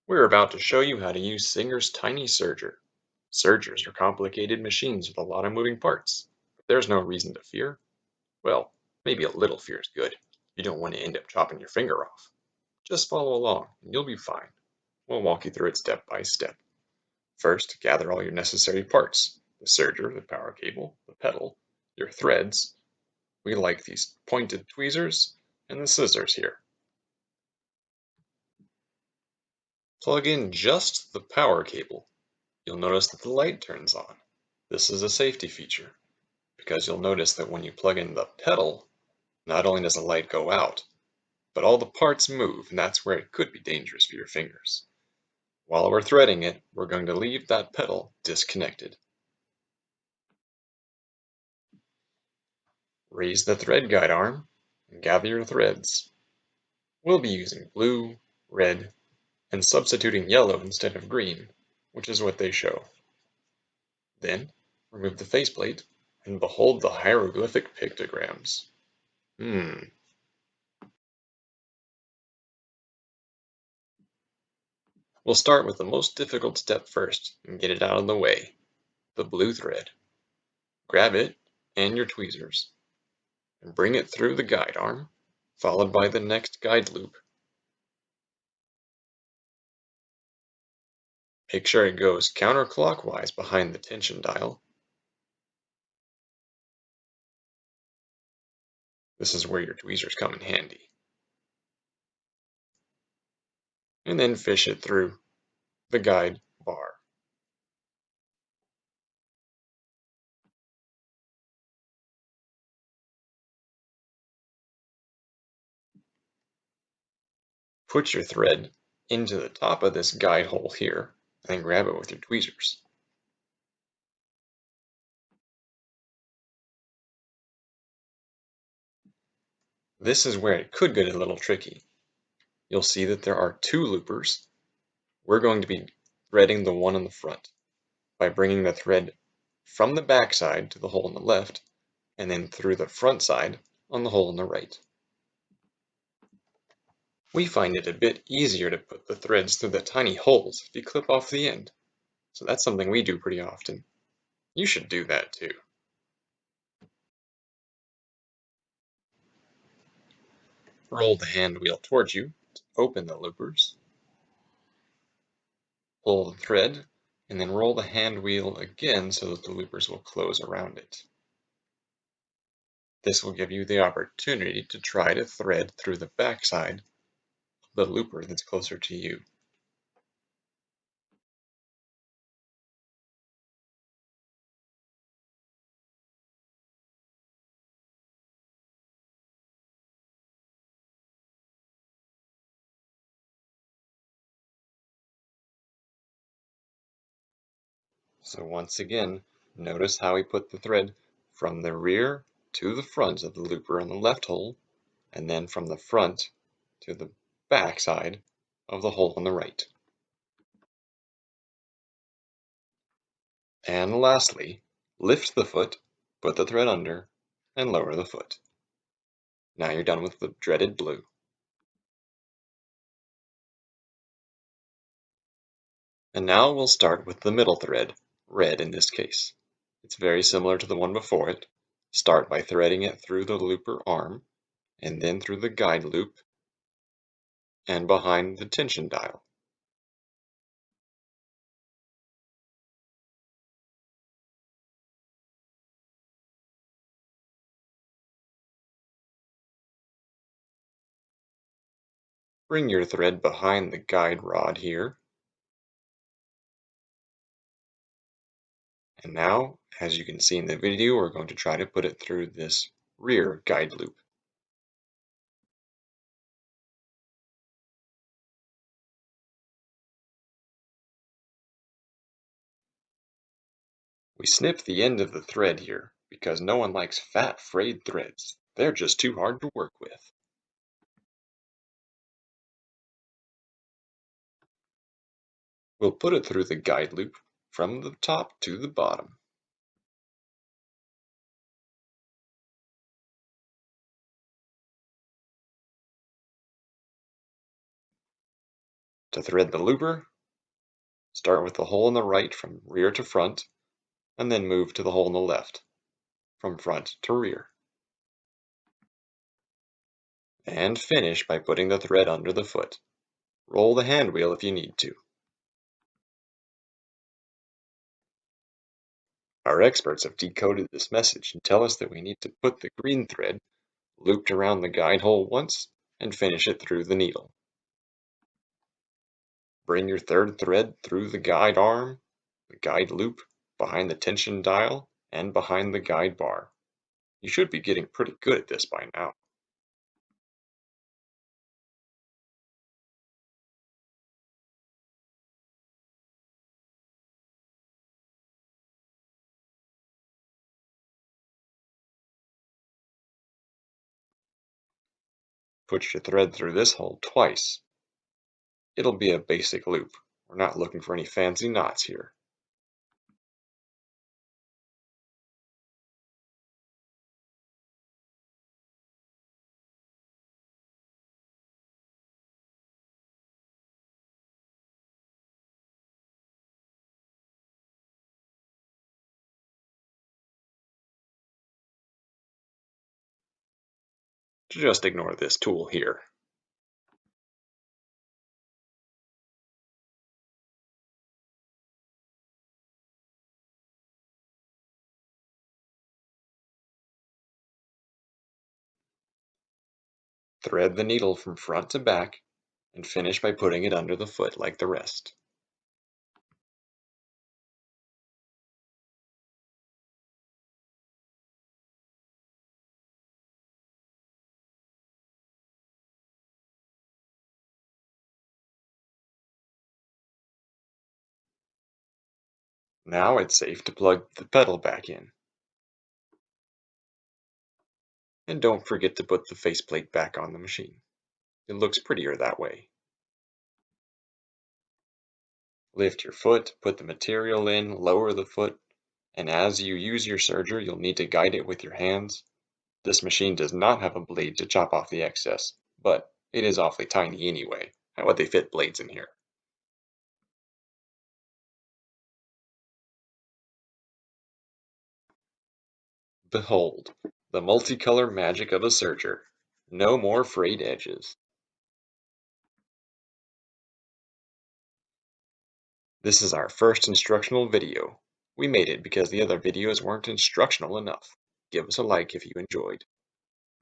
We're about to show you how to use Singer's tiny serger. Sergers are complicated machines with a lot of moving parts, but there's no reason to fear. Well, maybe a little fear is good. You don't want to end up chopping your finger off. Just follow along and you'll be fine. We'll walk you through it step by step. First, gather all your necessary parts: the serger, the power cable, the pedal, your threads. We like these pointed tweezers and the scissors here. Plug in just the power cable. You'll notice that the light turns on. This is a safety feature, because you'll notice that when you plug in the pedal, not only does the light go out, but all the parts move, and that's where it could be dangerous for your fingers. While we're threading it, we're going to leave that pedal disconnected. Raise the thread guide arm and gather your threads. We'll be using blue, red, and substituting yellow instead of green, which is what they show. Then, remove the faceplate and behold the hieroglyphic pictograms. We'll start with the most difficult step first and get it out of the way, the blue thread. Grab it and your tweezers and bring it through the guide arm, followed by the next guide loop. Make sure it goes counterclockwise behind the tension dial. This is where your tweezers come in handy. And then fish it through the guide bar. Put your thread into the top of this guide hole here, and then grab it with your tweezers. This is where it could get a little tricky. You'll see that there are two loopers. We're going to be threading the one in the front by bringing the thread from the back side to the hole on the left, and then through the front side on the hole on the right. We find it a bit easier to put the threads through the tiny holes if you clip off the end, so that's something we do pretty often. You should do that too. Roll the hand wheel towards you to open the loopers. Pull the thread, and then roll the hand wheel again so that the loopers will close around it. This will give you the opportunity to try to thread through the back side of the looper that's closer to you. So once again, notice how we put the thread from the rear to the front of the looper on the left hole, and then from the front to the back side of the hole on the right. And lastly, lift the foot, put the thread under, and lower the foot. Now you're done with the dreaded blue. And now we'll start with the middle thread, red in this case. It's very similar to the one before it. Start by threading it through the looper arm, and then through the guide loop, and behind the tension dial. Bring your thread behind the guide rod here. And now, as you can see in the video, we're going to try to put it through this rear guide loop. We snip the end of the thread here because no one likes fat, frayed threads. They're just too hard to work with. We'll put it through the guide loop from the top to the bottom. To thread the looper, start with the hole in the right from rear to front, and then move to the hole in the left, from front to rear. And finish by putting the thread under the foot. Roll the hand wheel if you need to. Our experts have decoded this message and tell us that we need to put the green thread looped around the guide hole once and finish it through the needle. Bring your third thread through the guide arm, the guide loop, behind the tension dial, and behind the guide bar. You should be getting pretty good at this by now. Put your thread through this hole twice. It'll be a basic loop. We're not looking for any fancy knots here. Just ignore this tool here. Thread the needle from front to back and finish by putting it under the foot like the rest. Now it's safe to plug the pedal back in. And don't forget to put the faceplate back on the machine. It looks prettier that way. Lift your foot, put the material in, lower the foot, and as you use your serger, you'll need to guide it with your hands. This machine does not have a blade to chop off the excess, but it is awfully tiny anyway. How would they fit blades in here? Behold, the multicolor magic of a serger. No more frayed edges. This is our first instructional video. We made it because the other videos weren't instructional enough. Give us a like if you enjoyed.